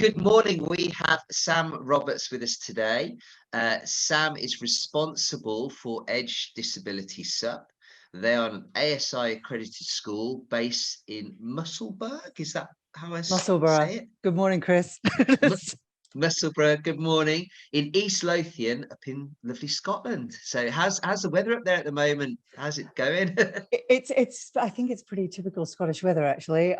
Good morning. We have Sam Roberts with us today. Sam is responsible for Edge Disability SUP. They are an ASI accredited school based in Musselburgh. Is that how I Musselburgh. say it? Good morning, Chris. Musselburgh. Good morning. In East Lothian, up in lovely Scotland. So how's the weather up there at the moment? How's it going? I think it's pretty typical Scottish weather, actually.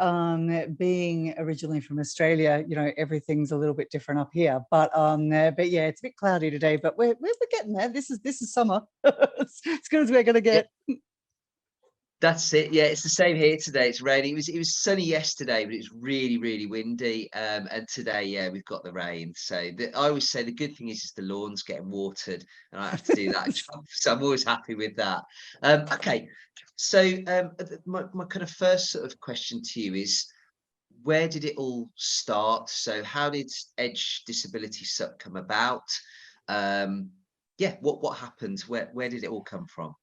Being originally from Australia, everything's a little bit different up here. But yeah, it's a bit cloudy today, but we're getting there. This is summer. It's as good as we're gonna get. Yeah. That's it. Yeah, it's the same here today. It's raining. It was sunny yesterday, but it's really, really windy. And today, yeah, we've got the rain. So I always say the good thing is the lawn's getting watered, and I have to do that job. So I'm always happy with that. Okay, so my kind of first sort of question to you is, where did it all start? So how did Edge Disability SUP come about? Yeah, what happened? Where did it all come from?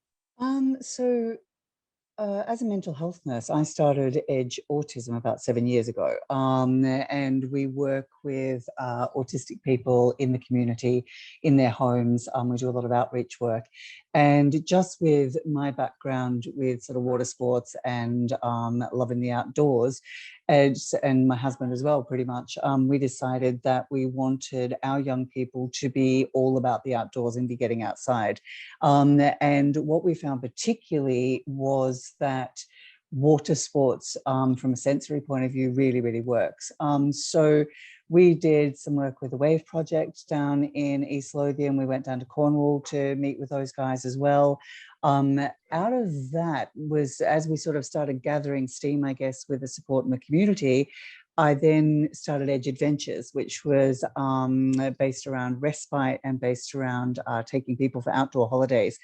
As a mental health nurse, I started Edge Autism about 7 years ago, and we work with autistic people in the community, in their homes. We do a lot of outreach work, and just with my background with sort of water sports and loving the outdoors, and my husband as well, pretty much, we decided that we wanted our young people to be all about the outdoors and be getting outside. And what we found particularly was that water sports, from a sensory point of view, really, really works. So we did some work with the Wave Project down in East Lothian. We went down to Cornwall to meet with those guys as well. Out of that was, as we sort of started gathering steam, I guess, with the support in the community, I then started Edge Adventures, which was based around respite and based around taking people for outdoor holidays.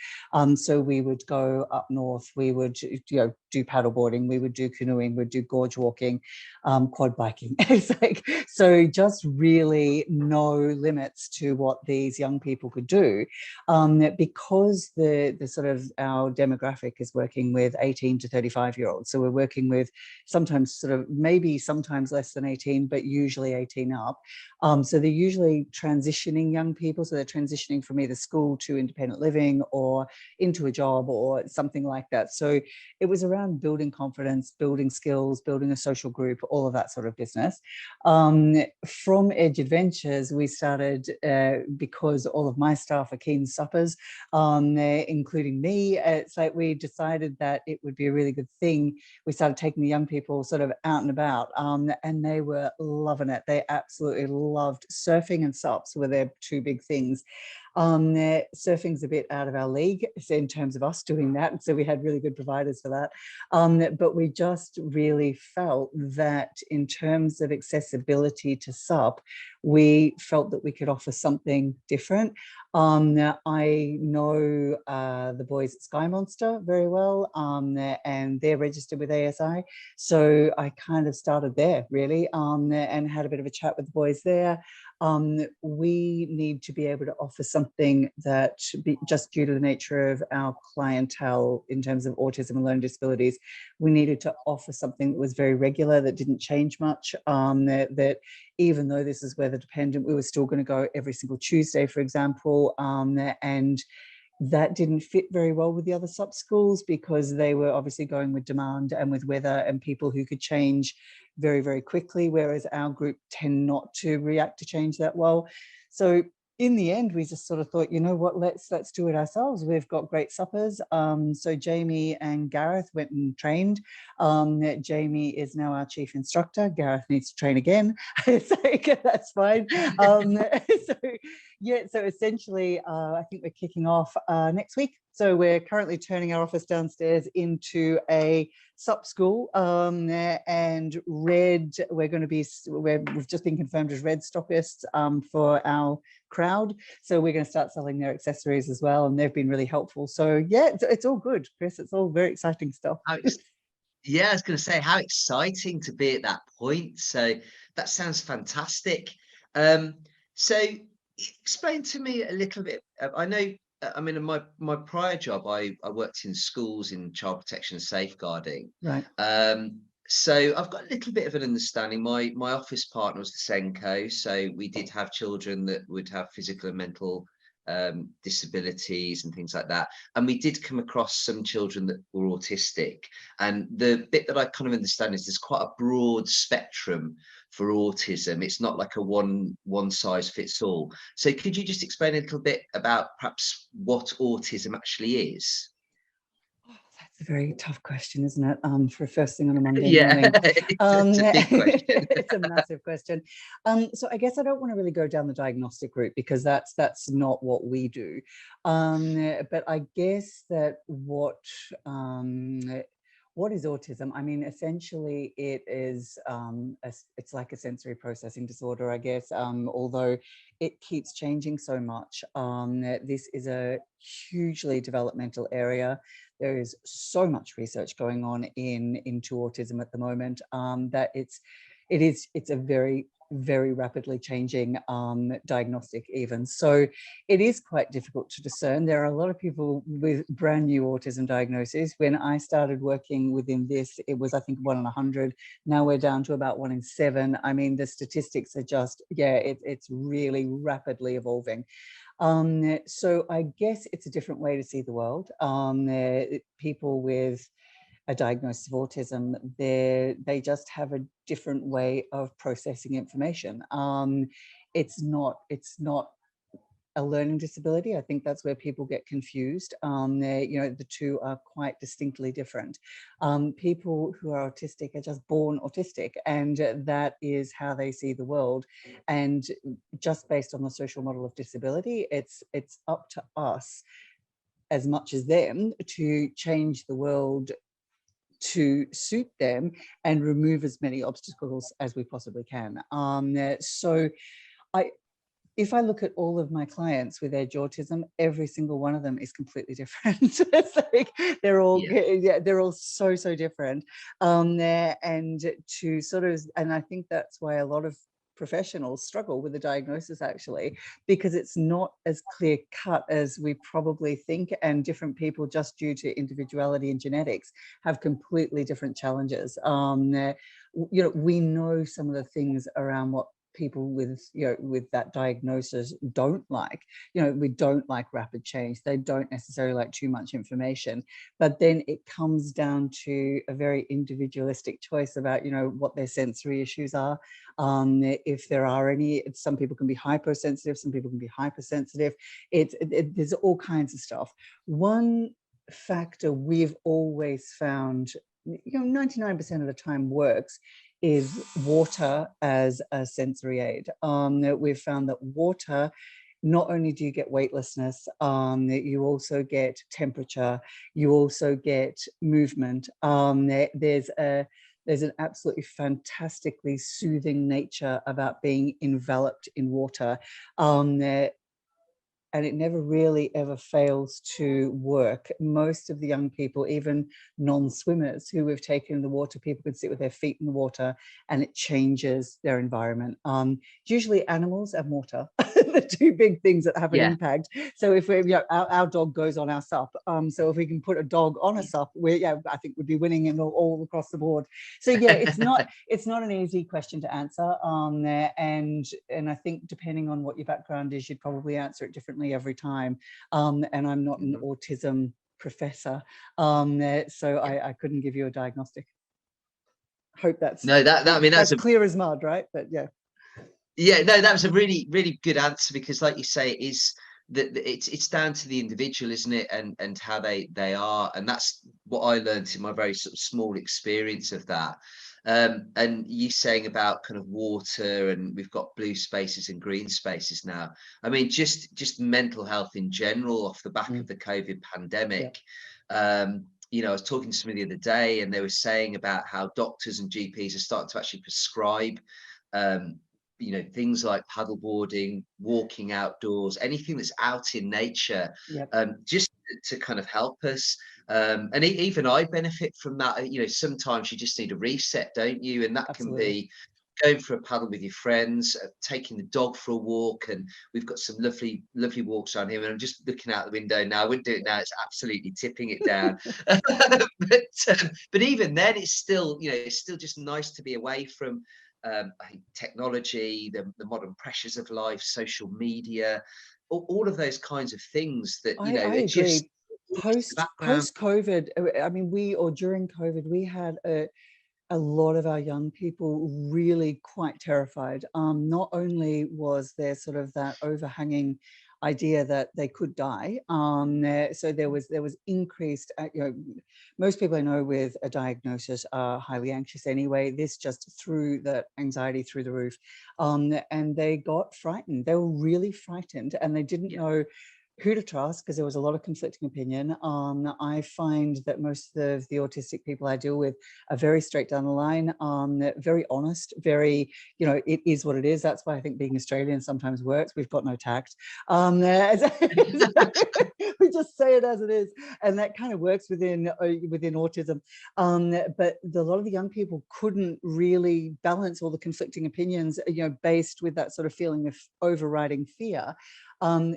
So we would go up north, we would do paddleboarding, we would do canoeing, we'd do gorge walking, quad biking. It's like, so just really no limits to what these young people could do, because the sort of our demographic is working with 18 to 35-year-olds. So we're working with sometimes less than 18, but usually 18 up. So they're usually transitioning young people. So they're transitioning from either school to independent living or into a job or something like that. So it was around building confidence, building skills, building a social group, all of that sort of business. From Edge Adventures, we started, because all of my staff are keen suppers, including me. It's like we decided that it would be a really good thing. We started taking the young people sort of out and about, and they were loving it. They absolutely loved surfing, and SUPs were their two big things. Surfing's a bit out of our league in terms of us doing that, and so we had really good providers for that. But we just really felt that in terms of accessibility to SUP, we felt that we could offer something different. I know the boys at Sky Monster very well, and they're registered with ASI. So I kind of started there, really, and had a bit of a chat with the boys there. We need to be able to offer something that, just due to the nature of our clientele in terms of autism and learning disabilities, we needed to offer something that was very regular, that didn't change much, that even though this is weather dependent, we were still going to go every single Tuesday, for example, and that didn't fit very well with the other SUP schools, because they were obviously going with demand and with weather and people who could change very, very quickly, whereas our group tend not to react to change that well. So in the end, we just sort of thought, you know what, let's do it ourselves. We've got great suppers. So Jamie and Gareth went and trained. Jamie is now our chief instructor. Gareth needs to train again. It's like, that's fine. So essentially, I think we're kicking off next week. So we're currently turning our office downstairs into a SUP school, and Red, we've just been confirmed as Red stockists for our crowd. So we're going to start selling their accessories as well, and they've been really helpful. So yeah, it's all good, Chris. It's all very exciting stuff. Yeah, I was going to say, how exciting to be at that point. So that sounds fantastic. So explain to me a little bit. I know, I mean, in my prior job, I worked in schools in child protection and safeguarding. Right. So I've got a little bit of an understanding. My office partner was the Senko, so we did have children that would have physical and mental disabilities and things like that. And we did come across some children that were autistic. And the bit that I kind of understand is there's quite a broad spectrum for autism. It's not like a one size fits all. So could you just explain a little bit about perhaps what autism actually is? Oh, that's a very tough question, isn't it? For a first thing on a Monday Yeah, morning. it's a big question. It's a massive question. So I guess I don't want to really go down the diagnostic route because that's not what we do. But I guess that what is autism? I mean, essentially, it is it's like a sensory processing disorder, I guess. Although it keeps changing so much. This is a hugely developmental area. There is so much research going on into autism at the moment that it's a very rapidly changing diagnostic even. So it is quite difficult to discern. There are a lot of people with brand new autism diagnoses. When I started working within this, it was, I think, 1 in 100. Now we're down to about 1 in 7. I mean, the statistics are just, yeah, it's really rapidly evolving. So I guess it's a different way to see the world. People with a diagnosis of autism, they just have a different way of processing information. It's not a learning disability. I think that's where people get confused. The two are quite distinctly different. People who are autistic are just born autistic, and that is how they see the world. And just based on the social model of disability, it's up to us as much as them to change the world to suit them and remove as many obstacles as we possibly can. So if I look at all of my clients with Edge Autism, every single one of them is completely different. It's like they're all, yeah, they're all so different. And to sort of, and I think that's why a lot of professionals struggle with the diagnosis, actually, because it's not as clear cut as we probably think, and different people, just due to individuality and genetics, have completely different challenges. We know some of the things around what people with that diagnosis don't like. We don't like rapid change. They don't necessarily like too much information, but then it comes down to a very individualistic choice about what their sensory issues are. If there are any, some people can be hypersensitive, some people can be hypersensitive. There's all kinds of stuff. One factor we've always found 99% of the time works is water as a sensory aid. We've found that water, not only do you get weightlessness, you also get temperature, you also get movement. There's an absolutely fantastically soothing nature about being enveloped in water. And it never really ever fails to work. Most of the young people, even non-swimmers who we've taken in the water, people can sit with their feet in the water and it changes their environment. Usually animals and water, the two big things that have an impact. So if our dog goes on our SUP, so if we can put a dog on a SUP, I think we'd be winning in all across the board. So it's not an easy question to answer. And I think depending on what your background is, you'd probably answer it differently every time. And I'm not an autism professor, so I couldn't give you a diagnostic. Hope that's that's clear as mud, right? But no, that was a really good answer, because like you say, it is that it's down to the individual, isn't it, and how they are, and that's what I learned in my very sort of small experience of that. And you saying about kind of water, and we've got blue spaces and green spaces now. I mean, just mental health in general off the back of the COVID pandemic. I was talking to somebody the other day, and they were saying about how doctors and GPs are starting to actually prescribe things like paddleboarding, walking outdoors, anything that's out in nature, just to kind of help us. And even I benefit from that. Sometimes you just need a reset, don't you? And that Absolutely. can be going for a paddle with your friends, taking the dog for a walk, and we've got some lovely, lovely walks around here. And I'm just looking out the window now. I wouldn't do it now; it's absolutely tipping it down. But even then, it's still, it's still just nice to be away from, I think, technology, the modern pressures of life, social media, all of those kinds of things that I are just agree. always in the background. Post COVID, I mean, or during COVID, we had a lot of our young people really quite terrified. Not only was there sort of that overhanging idea that they could die, so there was increased. Most people I know with a diagnosis are highly anxious anyway. This just threw the anxiety through the roof, and they got frightened. They were really frightened, and they didn't Yeah, know who to trust because there was a lot of conflicting opinion. I find that most of the autistic people I deal with are very straight down the line, very honest, very, it is what it is. That's why I think being Australian sometimes works. We've got no tact. We just say it as it is, and that kind of works within autism. But a lot of the young people couldn't really balance all the conflicting opinions, based with that sort of feeling of overriding fear.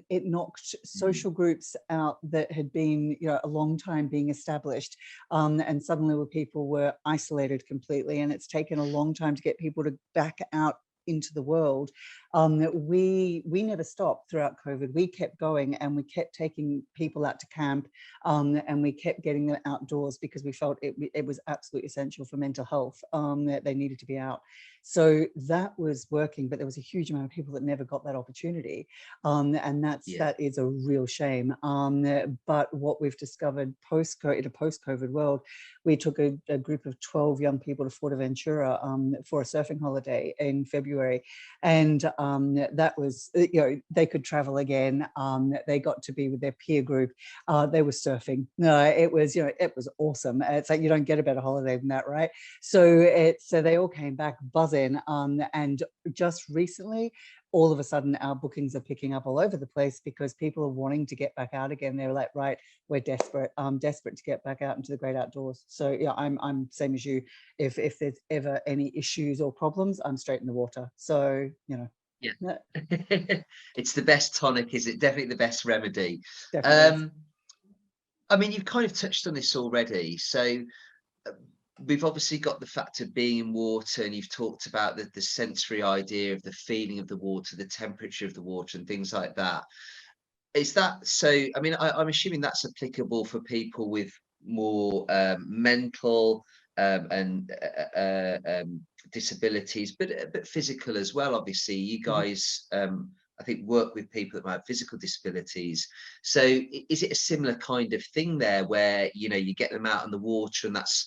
It knocked social groups out that had been, a long time being established, and suddenly people were isolated completely. And it's taken a long time to get people to back out into the world. We never stopped throughout COVID. We kept going, and we kept taking people out to camp, and we kept getting them outdoors because we felt it was absolutely essential for mental health, that they needed to be out. So that was working, but there was a huge amount of people that never got that opportunity, and yeah, that is a real shame. But what we've discovered in a post-COVID world, we took a group of 12 young people to Fuerteventura for a surfing holiday in February, and that was, they could travel again. They got to be with their peer group. They were surfing. It was awesome. It's like you don't get a better holiday than that, right? So they all came back buzzing, and just recently, all of a sudden, our bookings are picking up all over the place because people are wanting to get back out again. They're like, right, we're desperate, desperate to get back out into the great outdoors. So yeah, I'm same as you. If there's ever any issues or problems, I'm straight in the water. So yeah. that It's the best tonic, is it? Definitely the best remedy. definitely is. Um, I mean, you've kind of touched on this already. So uh, we've obviously got the fact of being in water, and you've talked about the sensory idea of the feeling of the water, the temperature of the water, and things like that. Is that so? I mean, I'm assuming that's applicable for people with more mental and disabilities, but physical as well. Obviously, you Mhm. guys, I think, work with people that might have physical disabilities. So, is it a similar kind of thing there, where you get them out on the water, and that's,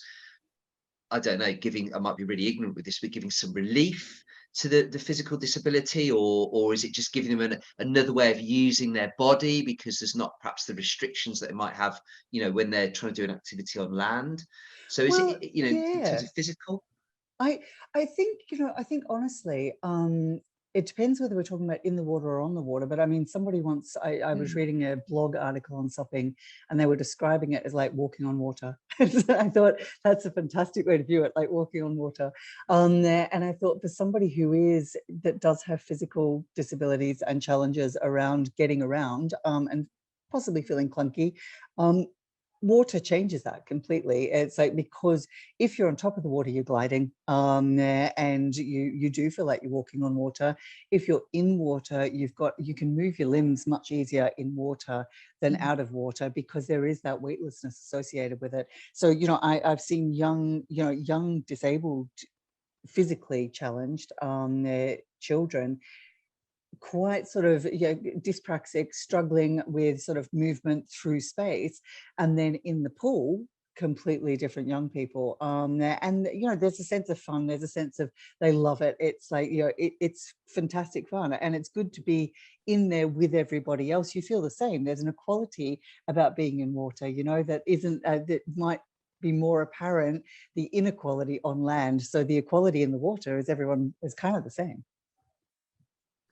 I don't know, giving, I might be really ignorant with this, but giving some relief to the physical disability, or is it just giving them another way of using their body because there's not perhaps the restrictions that they might have, when they're trying to do an activity on land? So is Well, it, in terms yeah. of physical? I I think, I think honestly, it depends whether we're talking about in the water or on the water. But I mean, somebody once, I was Mm, reading a blog article on supping, and they were describing it as like walking on water. So I thought that's a fantastic way to view it, like walking on water. And I thought for somebody that does have physical disabilities and challenges around getting around, and possibly feeling clunky, um, water changes that completely. It's like, because if you're on top of the water, you're gliding, and you do feel like you're walking on water. If you're in water, you can move your limbs much easier in water than mm. out of water, because there is that weightlessness associated with it. So I've seen young disabled, physically challenged, children, quite sort of dyspraxic, struggling with sort of movement through space, and then in the pool, completely different young people. And there's a sense of fun, there's a sense of they love it. It's like, it's fantastic fun, and it's good to be in there with everybody else. You feel the same. There's an equality about being in water, that isn't, that might be more apparent, the inequality on land. So the equality in the water is everyone is kind of the same.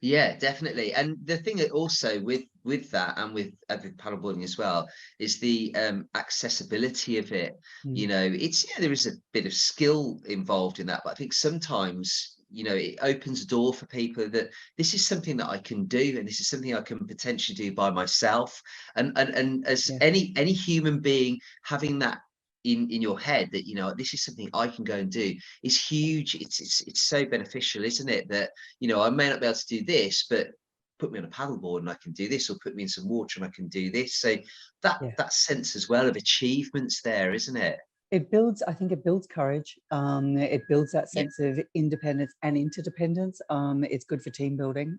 Yeah, definitely. And the thing that also with that, and with paddleboarding as well, is the accessibility of it. Mm. It's, there is a bit of skill involved in that, but I think sometimes you know, it opens a door for people that this is something that I can do, and this is something I can potentially do by myself. And as Yeah, any human being, having that in your head that, you know, this is something I can go and do is huge. It's so beneficial, isn't it? That, you know, I may not be able to do this, but put me on a paddleboard and I can do this, or put me in some water and I can do this. So yeah. that sense as well of achievements there, isn't it? It builds, I think it builds courage. It builds that Yeah. sense of independence and interdependence. It's good for team building.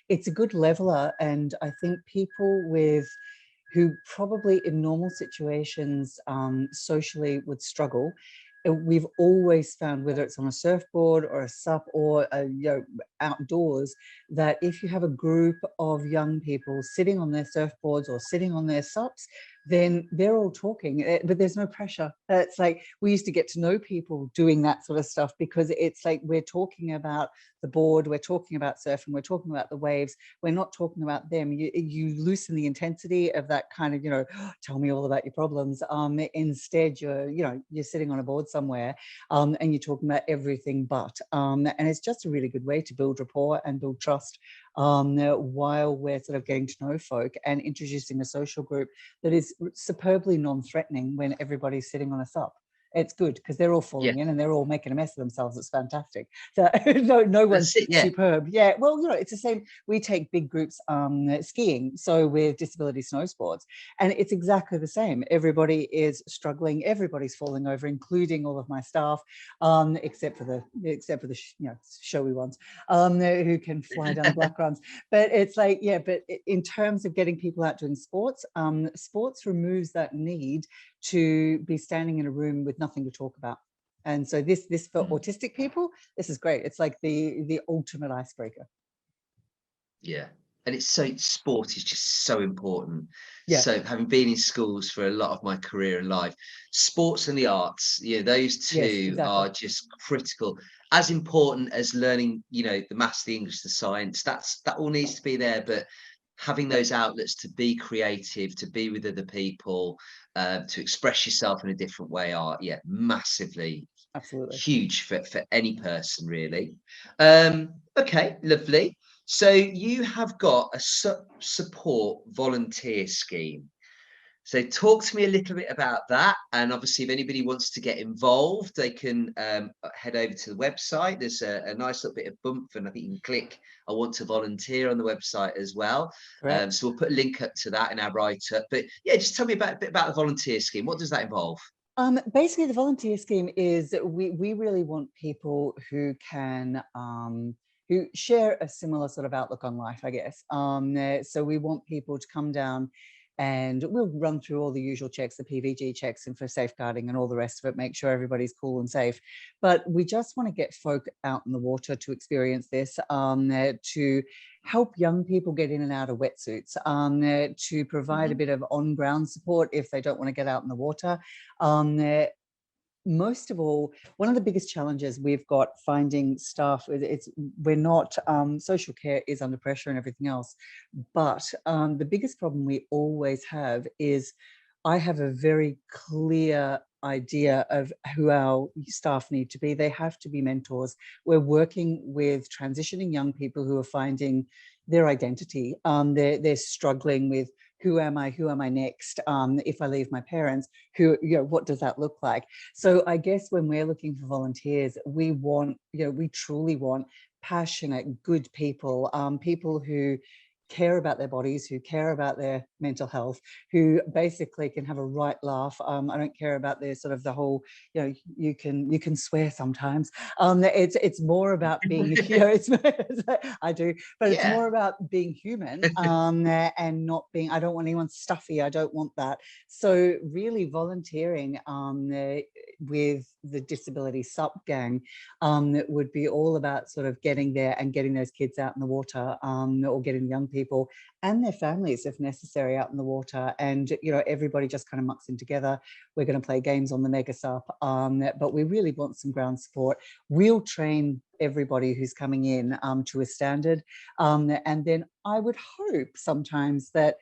It's a good leveler. And I think people who probably in normal situations socially would struggle, we've always found, whether it's on a surfboard or a SUP or outdoors, that if you have a group of young people sitting on their surfboards or sitting on their SUPs, then they're all talking, but there's no pressure. It's like we used to get to know people doing that sort of stuff, because it's like we're talking about the board, we're talking about surfing, we're talking about the waves, we're not talking about them. You loosen the intensity of that kind of, tell me all about your problems. Instead, you're sitting on a board somewhere, and you're talking about everything but. And it's just a really good way to build rapport and build trust, while we're sort of getting to know folk and introducing a social group that is superbly non-threatening when everybody's sitting on a SUP. It's good because they're all Yeah. falling in and they're all making a mess of themselves. It's fantastic. So no one's That's it. Yeah. superb. Yeah, well, it's the same. We take big groups skiing, so with disability snow sports, and it's exactly the same. Everybody is struggling. Everybody's falling over, including all of my staff, except for the showy ones, who can fly down the black runs. But it's like, yeah, but in terms of getting people out doing sports, sports removes that need to be standing in a room with nothing to talk about. And so this for autistic people, this is great. It's like the ultimate icebreaker. Yeah. And it's so sport is just so important. Yeah. So having been in schools for a lot of my career and life, sports and the arts, those Yes, two exactly. are just critical. As important as learning, the maths, the English, the science, that all needs to be there. But having those outlets to be creative, to be with other people, to express yourself in a different way are, massively Absolutely. huge for any person, really. Okay, lovely. So you have got a support volunteer scheme. So talk to me a little bit about that. And obviously, if anybody wants to get involved, they can head over to the website. There's a nice little bit of bump, and I think you can click "I want to volunteer" on the website as well. Correct. So we'll put a link up to that in our write-up. But yeah, just tell me a bit about the volunteer scheme. What does that involve? Basically, the volunteer scheme is that we really want people who can who share a similar sort of outlook on life, I guess. So we want people to come down, and we'll run through all the usual checks, the PVG checks, and for safeguarding and all the rest of it, make sure everybody's cool and safe. But we just want to get folk out in the water to experience this, to help young people get in and out of wetsuits, to provide a bit of on-ground support if they don't want to get out in the water. Most of all, one of the biggest challenges we've got finding staff, we're not, social care is under pressure and everything else, but the biggest problem we always have is I have a very clear idea of who our staff need to be. They have to be mentors. We're working with transitioning young people who are finding their identity. They're struggling with, who am I next? If I leave my parents, what does that look like? So I guess when we're looking for volunteers, we truly want passionate, good people, people who care about their bodies, who care about their mental health, who basically can have a right laugh. I don't care about the sort of the whole, you can swear sometimes. It's more about being, I do, but it's Yeah. more about being human, and not being, I don't want anyone stuffy. I don't want that. So really volunteering with the Disability SUP gang would be all about sort of getting there and getting those kids out in the water, or getting young people and their families, if necessary, out in the water. And everybody just kind of mucks in together. We're going to play games on the Mega SUP, but we really want some ground support. We'll train everybody who's coming in to a standard, and then I would hope sometimes that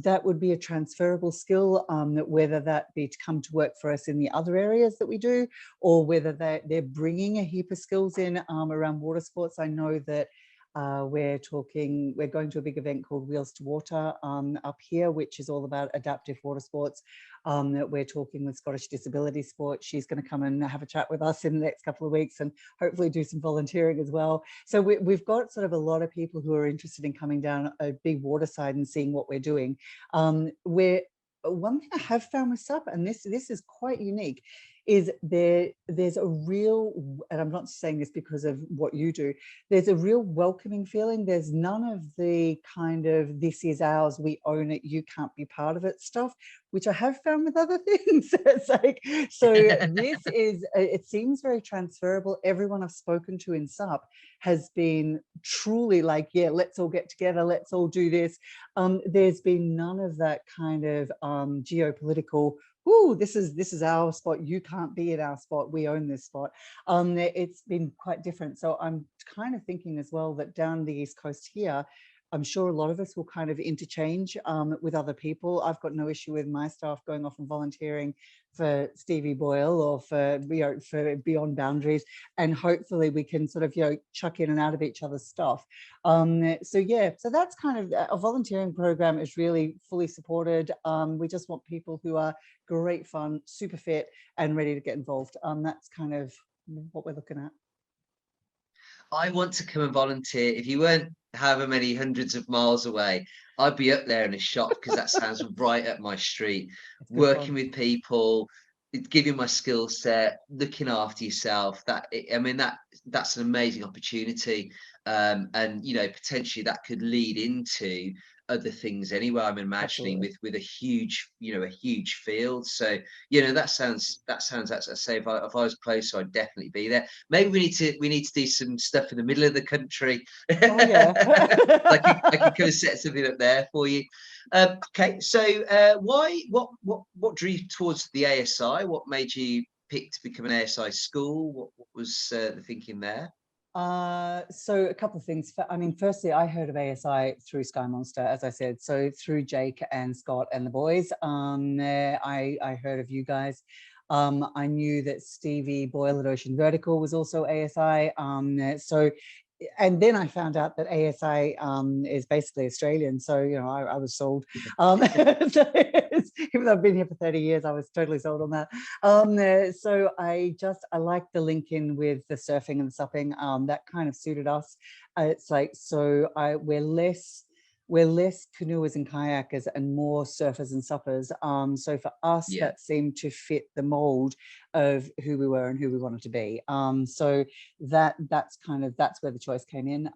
that would be a transferable skill, whether that be to come to work for us in the other areas that we do, or whether they're bringing a heap of skills in around water sports. I know that we're going to a big event called Wheels to Water up here, which is all about adaptive water sports. We're talking with Scottish Disability Sport. She's going to come and have a chat with us in the next couple of weeks and hopefully do some volunteering as well. So we've got sort of a lot of people who are interested in coming down a big water side and seeing what we're doing. One thing I have found with SUP, and this is quite unique, is there's a real, and I'm not saying this because of what you do, there's a real welcoming feeling. There's none of the kind of, this is ours, we own it, you can't be part of it stuff, which I have found with other things. It's like, so this is, it seems very transferable. Everyone I've spoken to in SUP has been truly like, yeah, let's all get together, let's all do this. There's been none of that kind of geopolitical, ooh, this is our spot, you can't be at our spot, we own this spot. It's been quite different. So I'm kind of thinking as well that down the East Coast here, I'm sure a lot of us will kind of interchange with other people. I've got no issue with my staff going off and volunteering for Stevie Boyle or for, for Beyond Boundaries, and hopefully we can sort of, chuck in and out of each other's stuff. So yeah, so that's kind of, a volunteering program is really fully supported. We just want people who are great fun, super fit and ready to get involved. That's kind of what we're looking at. I want to come and volunteer. If you weren't however many hundreds of miles away, I'd be up there in a shop, because that sounds right up my street. Working with people, giving my skill set, looking after yourself. I mean, that's an amazing opportunity. And potentially that could lead into other things anyway. I'm imagining with a huge, a huge field. So that sounds as I say, if I was closer, I'd definitely be there. Maybe we need to do some stuff in the middle of the country. Oh yeah. I could kind of set something up there for you. Okay, so what drew you towards the ASI? What made you pick to become an ASI school? What was the thinking there? So a couple of things. I mean, firstly, I heard of ASI through Sky Monster, as I said. So through Jake and Scott and the boys, I heard of you guys. I knew that Stevie Boyle at Ocean Vertical was also ASI. And then I found out that ASI is basically Australian. So, I was sold. So even though I've been here for 30 years, I was totally sold on that. So I like the link in with the surfing and the supping. That kind of suited us. It's like, so we're less canoers and kayakers and more surfers and suppers. So for us, that seemed to fit the mold of who we were and who we wanted to be. So that's where the choice came in.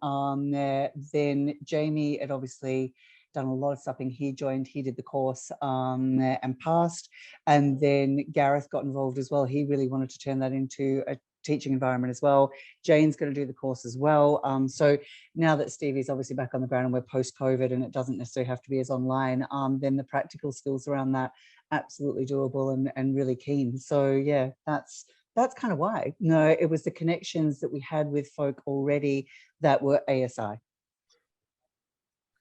Then Jamie had obviously done a lot of supping. He joined, he did the course and passed. And then Gareth got involved as well. He really wanted to turn that into a teaching environment as well. Jane's going to do the course as well. So now that Stevie's obviously back on the ground and we're post-COVID and it doesn't necessarily have to be as online, then the practical skills around that, absolutely doable and really keen. So yeah, that's kind of why. No, it was the connections that we had with folk already that were ASI.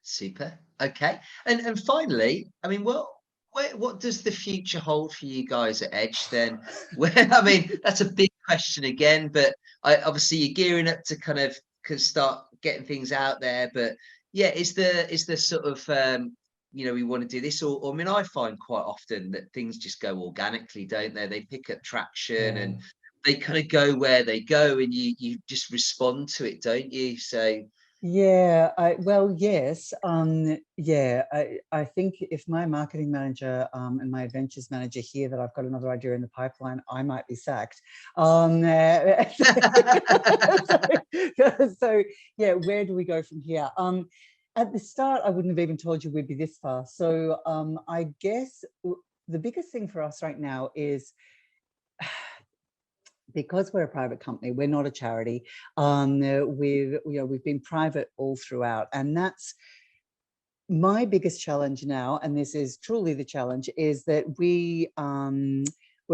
Super. Okay. And finally, I mean, what does the future hold for you guys at Edge then? I mean, that's a big question again, but obviously you're gearing up to kind of start getting things out there. But yeah, is there sort of we want to do this, or I mean, I find quite often that things just go organically, don't they? They pick up traction and they kind of go where they go, and you just respond to it, don't you? So. Yeah, yes. I think if my marketing manager and my adventures manager hear that I've got another idea in the pipeline, I might be sacked. So yeah, where do we go from here? At the start, I wouldn't have even told you we'd be this far. So I guess the biggest thing for us right now is, because we're a private company, we're not a charity. We've been private all throughout, and that's my biggest challenge now. And this is truly the challenge: is that we're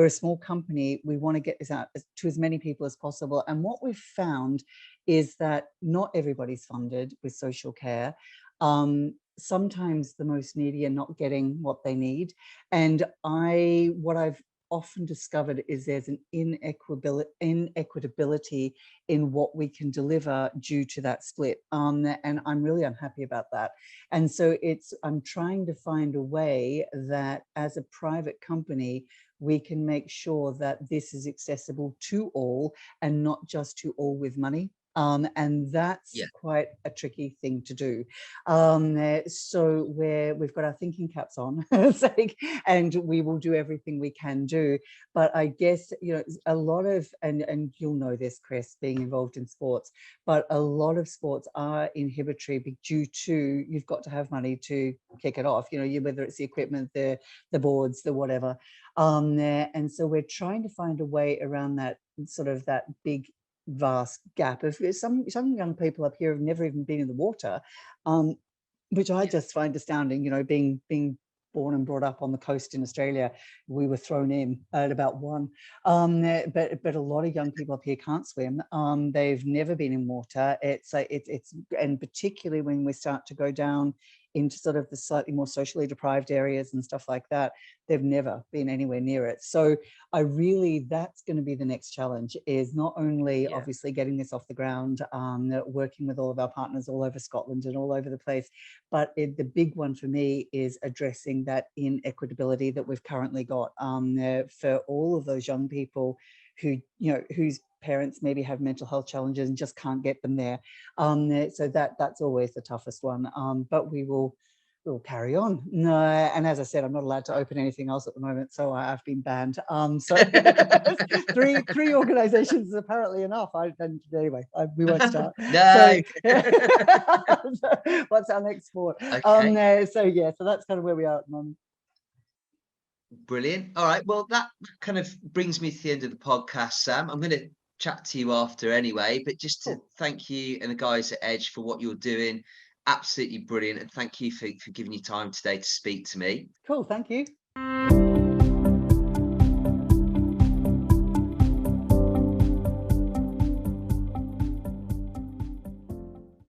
a small company. We want to get this out to as many people as possible. And what we've found is that not everybody's funded with social care. Sometimes the most needy are not getting what they need. And what I've often discovered is there's an inequitability in what we can deliver due to that split. And I'm really unhappy about that. And so I'm trying to find a way that as a private company, we can make sure that this is accessible to all and not just to all with money. And that's quite a tricky thing to do. So we've got our thinking caps on, and we will do everything we can do. But I guess, a lot of, and you'll know this, Chris, being involved in sports, but a lot of sports are inhibitory due to you've got to have money to kick it off. Whether it's the equipment, the boards, the whatever. And so we're trying to find a way around that sort of that big vast gap of some young people up here have never even been in the water, which I just find astounding. Being born and brought up on the coast in Australia, we were thrown in at about 1. But a lot of young people up here can't swim. They've never been in water. It's and particularly when we start to go down into sort of the slightly more socially deprived areas and stuff like that, they've never been anywhere near it. So that's going to be the next challenge, is not only obviously getting this off the ground, working with all of our partners all over Scotland and all over the place, but the big one for me is addressing that inequitability that we've currently got for all of those young people who, whose parents maybe have mental health challenges and just can't get them there. So that's always the toughest one. But we'll carry on. No, and as I said, I'm not allowed to open anything else at the moment, so I've been banned. So three organisations is apparently enough. Anyway, we won't start. No. So, what's our next sport? Okay. So that's kind of where we are at the moment. Brilliant. All right. Well, that kind of brings me to the end of the podcast, Sam. I'm going to chat to you after anyway, but just to thank you and the guys at Edge for what you're doing. Absolutely brilliant. And thank you for giving your time today to speak to me. Cool. Thank you.